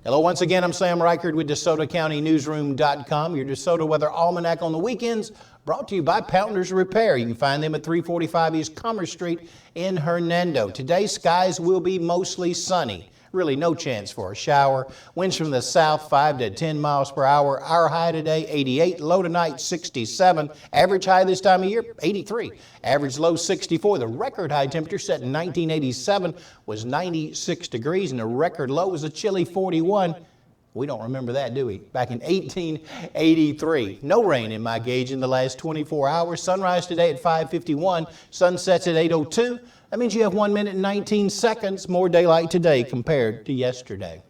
Hello, once again, I'm Sam Reichard with DeSotoCountyNewsroom.com. Your DeSoto Weather Almanac on the weekends, brought to you by Pounders Repair. You can find them at 345 East Commerce Street in Hernando. Today, skies will be mostly sunny. Really no chance for a shower. Winds from the south 5 to 10 miles per hour. Our high today 88, low tonight 67. Average high this time of year 83. Average low 64. The record high temperature set in 1987 was 96 degrees, and the record low was a chilly 41. We don't remember that, do we? Back in 1883. No rain in my gauge in the last 24 hours. Sunrise today at 5:51. Sunsets at 8:02. That means you have 1 minute and 19 seconds more daylight today compared to yesterday.